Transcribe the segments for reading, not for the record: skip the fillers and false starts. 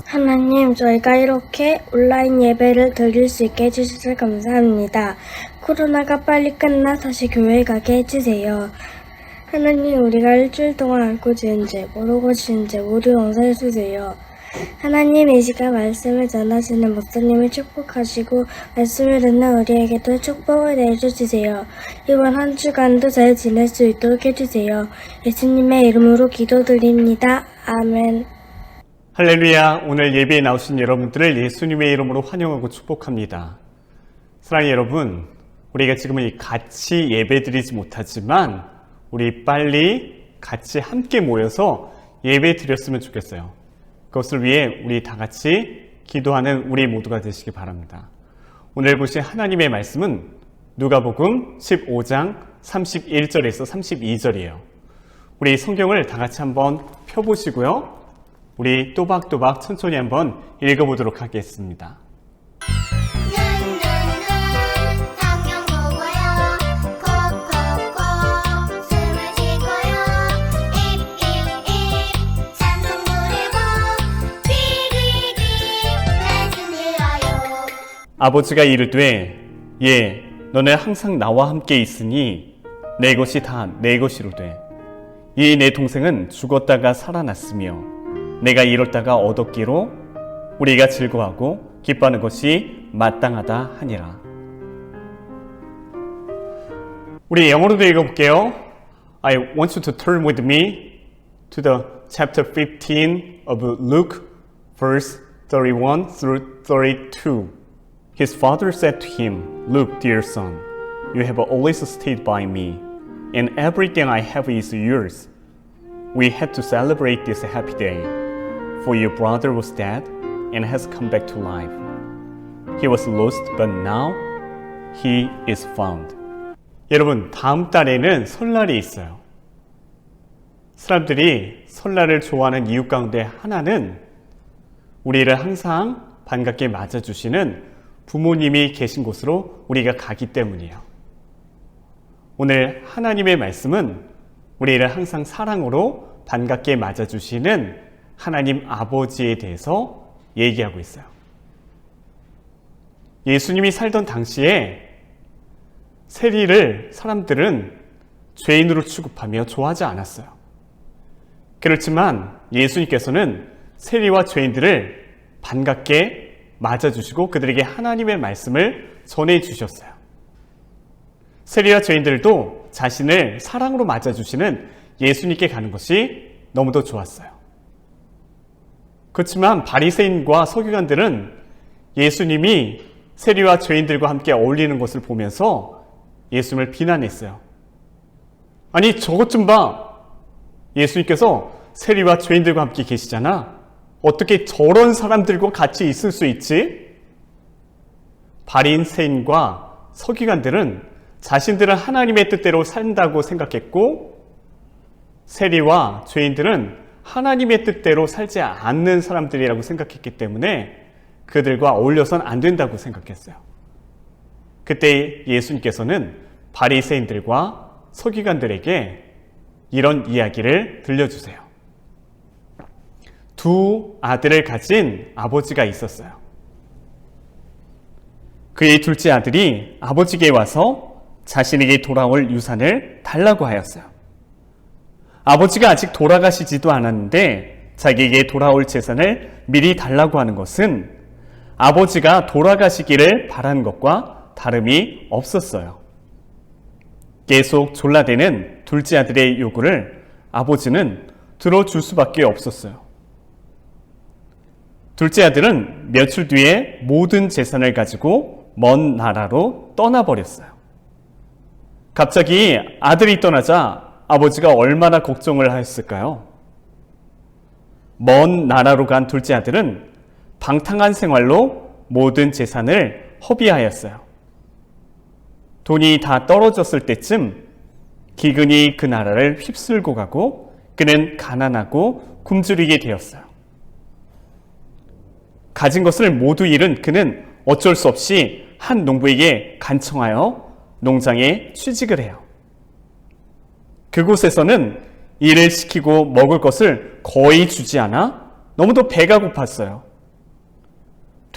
하나님, 저희가 이렇게 온라인 예배를 드릴 수 있게 해주셔서 감사합니다. 코로나가 빨리 끝나 다시 교회 가게 해주세요. 하나님, 우리가 일주일 동안 알고 지은 죄, 모르고 지은 죄 모두 용서해주세요. 하나님, 이 시간 말씀을 전하시는 목사님을 축복하시고 말씀을 듣는 우리에게도 축복을 내려주세요. 이번 한 주간도 잘 지낼 수 있도록 해주세요. 예수님의 이름으로 기도드립니다. 아멘. 할렐루야. 오늘 예배에 나오신 여러분들을 예수님의 이름으로 환영하고 축복합니다. 사랑하는 여러분, 우리가 지금은 같이 예배드리지 못하지만 우리 빨리 같이 함께 모여서 예배 드렸으면 좋겠어요. 그것을 위해 우리 다 같이 기도하는 우리 모두가 되시기 바랍니다. 오늘 보신 하나님의 말씀은 누가복음 15장 31절에서 32절이에요. 우리 성경을 다 같이 한번 펴보시고요. 우리 또박또박 천천히 한번 읽어보도록 하겠습니다. 성경 보고요. 콕콕콕 숨을 쉬고요. 입 찬송 부르고 귀 말씀 들어요. 아버지가 이르되 예 너는 항상 나와 함께 있으니 내 것이 다 내 것이로되 이 내 동생은 죽었다가 살아났으며 내가 잃었다가 얻었기로 우리가 즐거워하고 기뻐하는 것이 마땅하다 하니라. 우리 영어로도 읽어볼게요. I want you to turn with me to the chapter 15 of Luke, verse 31 through 32. His father said to him, Look, dear son, you have always stayed by me, and everything I have is yours. We had to celebrate this happy day, for your brother was dead and has come back to life. He was lost, but now he is found. 여러분, 다음 달에는 설날이 있어요. 사람들이 설날을 좋아하는 이유 가운데 하나는 우리를 항상 반갑게 맞아주시는 부모님이 계신 곳으로 우리가 가기 때문이에요. 오늘 하나님의 말씀은 우리를 항상 사랑으로 반갑게 맞아주시는 하나님 아버지에 대해서 얘기하고 있어요. 예수님이 살던 당시에 세리를 사람들은 죄인으로 취급하며 좋아하지 않았어요. 그렇지만 예수님께서는 세리와 죄인들을 반갑게 맞아주시고 그들에게 하나님의 말씀을 전해주셨어요. 세리와 죄인들도 자신을 사랑으로 맞아주시는 예수님께 가는 것이 너무도 좋았어요. 그렇지만 바리새인과 서기관들은 예수님이 세리와 죄인들과 함께 어울리는 것을 보면서 예수님을 비난했어요. 아니 저것 좀 봐. 예수님께서 세리와 죄인들과 함께 계시잖아. 어떻게 저런 사람들과 같이 있을 수 있지? 바리새인과 서기관들은 자신들은 하나님의 뜻대로 산다고 생각했고 세리와 죄인들은 하나님의 뜻대로 살지 않는 사람들이라고 생각했기 때문에 그들과 어울려선 안 된다고 생각했어요. 그때 예수님께서는 바리새인들과 서기관들에게 이런 이야기를 들려주세요. 두 아들을 가진 아버지가 있었어요. 그의 둘째 아들이 아버지에게 와서 자신에게 돌아올 유산을 달라고 하였어요. 아버지가 아직 돌아가시지도 않았는데 자기에게 돌아올 재산을 미리 달라고 하는 것은 아버지가 돌아가시기를 바라는 것과 다름이 없었어요. 계속 졸라대는 둘째 아들의 요구를 아버지는 들어줄 수밖에 없었어요. 둘째 아들은 며칠 뒤에 모든 재산을 가지고 먼 나라로 떠나버렸어요. 갑자기 아들이 떠나자 아버지가 얼마나 걱정을 하였을까요? 먼 나라로 간 둘째 아들은 방탕한 생활로 모든 재산을 허비하였어요. 돈이 다 떨어졌을 때쯤 기근이 그 나라를 휩쓸고 가고 그는 가난하고 굶주리게 되었어요. 가진 것을 모두 잃은 그는 어쩔 수 없이 한 농부에게 간청하여 농장에 취직을 해요. 그곳에서는 일을 시키고 먹을 것을 거의 주지 않아 너무도 배가 고팠어요.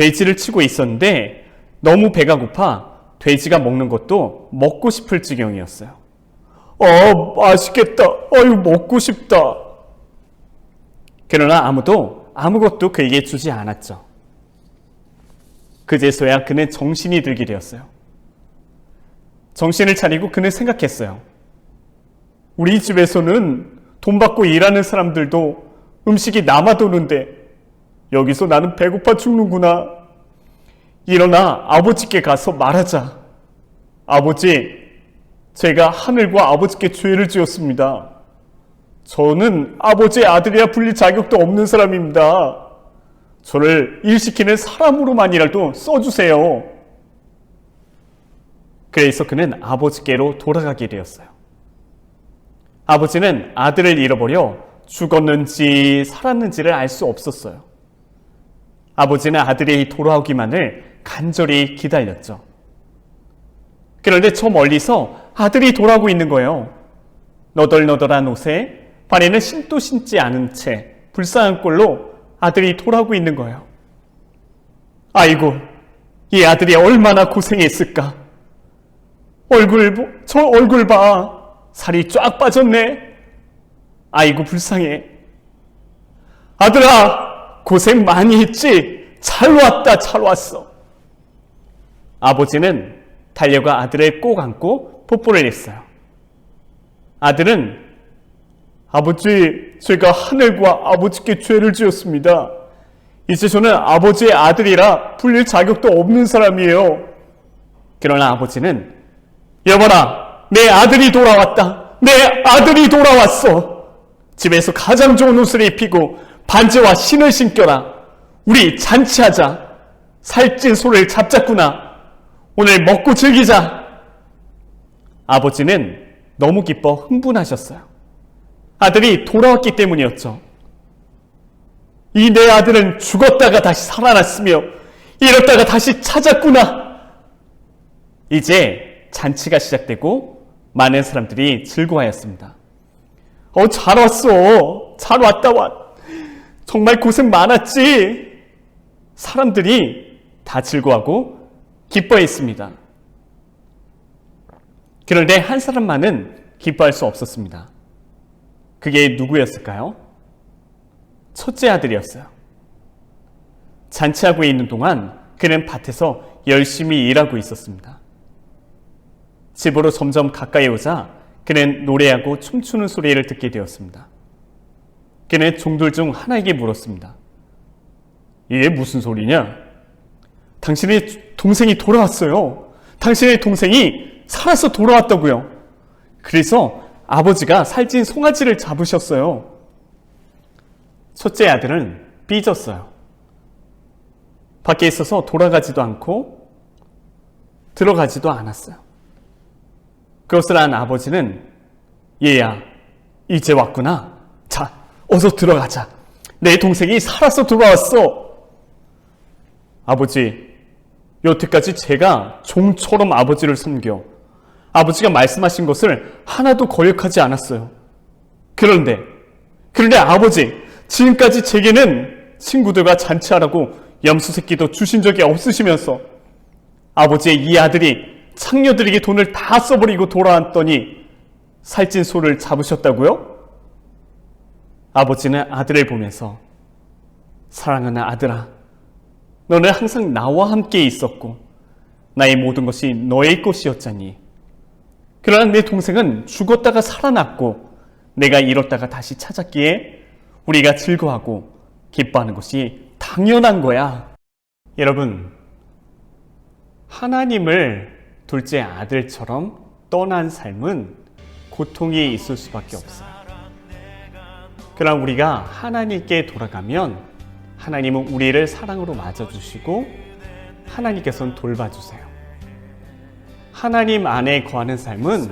돼지를 치고 있었는데 너무 배가 고파 돼지가 먹는 것도 먹고 싶을 지경이었어요. 맛있겠다. 이거 먹고 싶다. 그러나 아무도 아무것도 그에게 주지 않았죠. 그제서야 그는 정신이 들게 되었어요. 정신을 차리고 그는 생각했어요. 우리 집에서는 돈 받고 일하는 사람들도 음식이 남아도는데 여기서 나는 배고파 죽는구나. 일어나 아버지께 가서 말하자. 아버지, 제가 하늘과 아버지께 죄를 지었습니다. 저는 아버지의 아들이라 불릴 자격도 없는 사람입니다. 저를 일시키는 사람으로만이라도 써주세요. 그래서 그는 아버지께로 돌아가게 되었어요. 아버지는 아들을 잃어버려 죽었는지 살았는지를 알 수 없었어요. 아버지는 아들이 돌아오기만을 간절히 기다렸죠. 그런데 저 멀리서 아들이 돌아오고 있는 거예요. 너덜너덜한 옷에 발에는 신도 신지 않은 채 불쌍한 꼴로 아들이 돌아오고 있는 거예요. 아이고, 이 아들이 얼마나 고생했을까. 저 얼굴 봐. 살이 쫙 빠졌네. 아이고, 불쌍해. 아들아, 고생 많이 했지? 잘 왔다, 잘 왔어. 아버지는 달려가 아들을 꼭 안고 뽀뽀를 했어요. 아들은 아버지, 제가 하늘과 아버지께 죄를 지었습니다. 이제 저는 아버지의 아들이라 불릴 자격도 없는 사람이에요. 그러나 아버지는 여보라, 내 아들이 돌아왔다. 내 아들이 돌아왔어. 집에서 가장 좋은 옷을 입히고 반지와 신을 신겨라. 우리 잔치하자. 살찐 소를 잡자꾸나. 오늘 먹고 즐기자. 아버지는 너무 기뻐 흥분하셨어요. 아들이 돌아왔기 때문이었죠. 이 내 아들은 죽었다가 다시 살아났으며 이렇다가 다시 찾았구나. 이제 잔치가 시작되고 많은 사람들이 즐거워하였습니다. 잘 왔어. 잘 왔다. 정말 고생 많았지. 사람들이 다 즐거워하고 기뻐했습니다. 그런데 한 사람만은 기뻐할 수 없었습니다. 그게 누구였을까요? 첫째 아들이었어요. 잔치하고 있는 동안 그는 밭에서 열심히 일하고 있었습니다. 집으로 점점 가까이 오자 그는 노래하고 춤추는 소리를 듣게 되었습니다. 그는 종들 중 하나에게 물었습니다. 이게 무슨 소리냐? 당신의 동생이 돌아왔어요. 당신의 동생이 살아서 돌아왔다고요. 그래서 아버지가 살찐 송아지를 잡으셨어요. 첫째 아들은 삐졌어요. 밖에 있어서 돌아가지도 않고 들어가지도 않았어요. 그것을 안 아버지는 얘야, 이제 왔구나. 자, 어서 들어가자. 내 동생이 살아서 돌아왔어. 아버지, 여태까지 제가 종처럼 아버지를 섬겨 아버지가 말씀하신 것을 하나도 거역하지 않았어요. 그런데 아버지, 지금까지 제게는 친구들과 잔치하라고 염소 새끼도 주신 적이 없으시면서 아버지의 이 아들이 창녀들에게 돈을 다 써버리고 돌아왔더니 살찐 소를 잡으셨다고요? 아버지는 아들을 보면서 사랑하는 아들아, 너는 항상 나와 함께 있었고 나의 모든 것이 너의 것이었잖니. 그러나 내 동생은 죽었다가 살아났고 내가 잃었다가 다시 찾았기에 우리가 즐거워하고 기뻐하는 것이 당연한 거야. 여러분, 하나님을 둘째 아들처럼 떠난 삶은 고통이 있을 수밖에 없어요. 그러나 우리가 하나님께 돌아가면 하나님은 우리를 사랑으로 맞아주시고 하나님께서는 돌봐주세요. 하나님 안에 거하는 삶은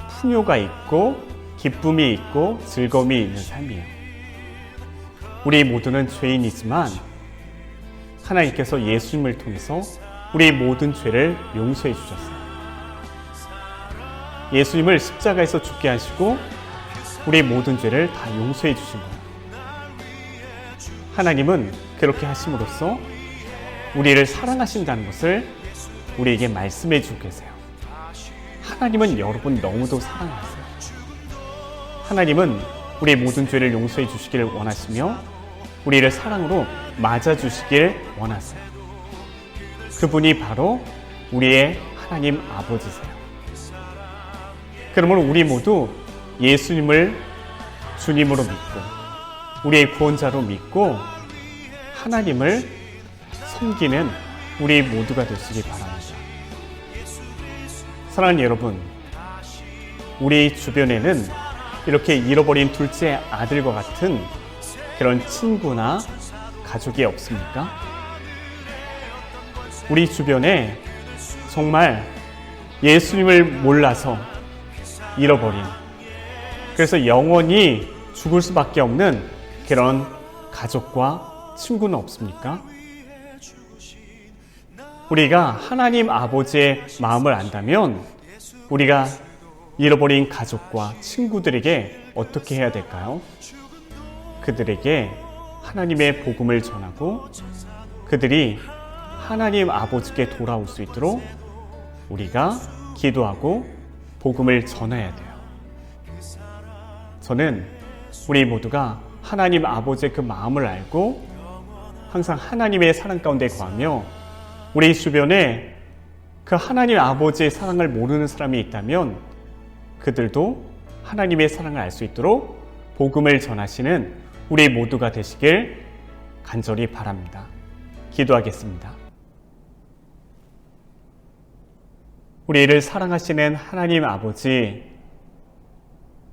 풍요가 있고 기쁨이 있고 즐거움이 있는 삶이에요. 우리 모두는 죄인이지만 하나님께서 예수님을 통해서 우리 모든 죄를 용서해 주셨어요. 예수님을 십자가에서 죽게 하시고 우리 모든 죄를 다 용서해 주신 거예요. 하나님은 그렇게 하심으로써 우리를 사랑하신다는 것을 우리에게 말씀해 주고 계세요. 하나님은 여러분 너무도 사랑하세요. 하나님은 우리의 모든 죄를 용서해 주시기를 원하시며 우리를 사랑으로 맞아주시길 원하세요. 그분이 바로 우리의 하나님 아버지세요. 그러므로 우리 모두 예수님을 주님으로 믿고 우리의 구원자로 믿고 하나님을 섬기는 우리 모두가 되시기 바랍니다. 사랑하는 여러분, 우리 주변에는 이렇게 잃어버린 둘째 아들과 같은 그런 친구나 가족이 없습니까? 우리 주변에 정말 예수님을 몰라서 잃어버린, 그래서 영원히 죽을 수밖에 없는 그런 가족과 친구는 없습니까? 우리가 하나님 아버지의 마음을 안다면 우리가 잃어버린 가족과 친구들에게 어떻게 해야 될까요? 그들에게 하나님의 복음을 전하고 그들이 하나님 아버지께 돌아올 수 있도록 우리가 기도하고 복음을 전해야 돼요. 저는 우리 모두가 하나님 아버지의 그 마음을 알고 항상 하나님의 사랑 가운데 거하며 우리 주변에 그 하나님 아버지의 사랑을 모르는 사람이 있다면 그들도 하나님의 사랑을 알 수 있도록 복음을 전하시는 우리 모두가 되시길 간절히 바랍니다. 기도하겠습니다. 우리를 사랑하시는 하나님 아버지,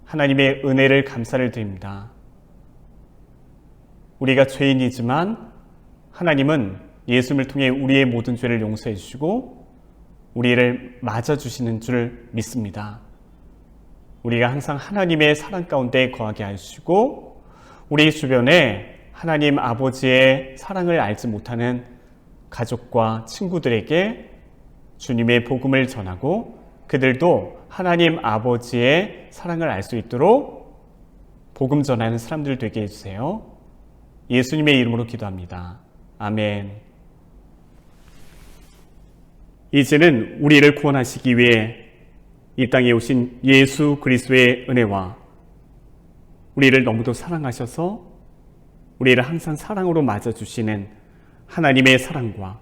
하나님의 은혜를 감사를 드립니다. 우리가 죄인이지만 하나님은 예수님을 통해 우리의 모든 죄를 용서해 주시고 우리를 맞아주시는 줄 믿습니다. 우리가 항상 하나님의 사랑 가운데 거하게 하시고 우리 주변에 하나님 아버지의 사랑을 알지 못하는 가족과 친구들에게 주님의 복음을 전하고 그들도 하나님 아버지의 사랑을 알 수 있도록 복음 전하는 사람들 되게 해주세요. 예수님의 이름으로 기도합니다. 아멘. 이제는 우리를 구원하시기 위해 이 땅에 오신 예수 그리스도의 은혜와 우리를 너무도 사랑하셔서 우리를 항상 사랑으로 맞아주시는 하나님의 사랑과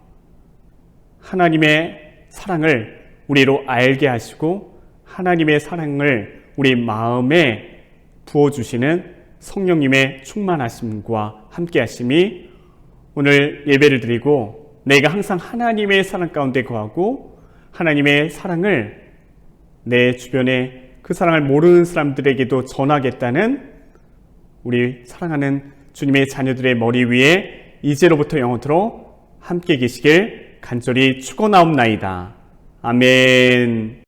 하나님의 사랑을 우리로 알게 하시고 하나님의 사랑을 우리 마음에 부어주시는 성령님의 충만하심과 함께 하심이 오늘 예배를 드리고 내가 항상 하나님의 사랑 가운데 거하고 하나님의 사랑을 내 주변에 그 사랑을 모르는 사람들에게도 전하겠다는 우리 사랑하는 주님의 자녀들의 머리 위에 이제로부터 영원토록 함께 계시길 간절히 축원하옵나이다. 아멘.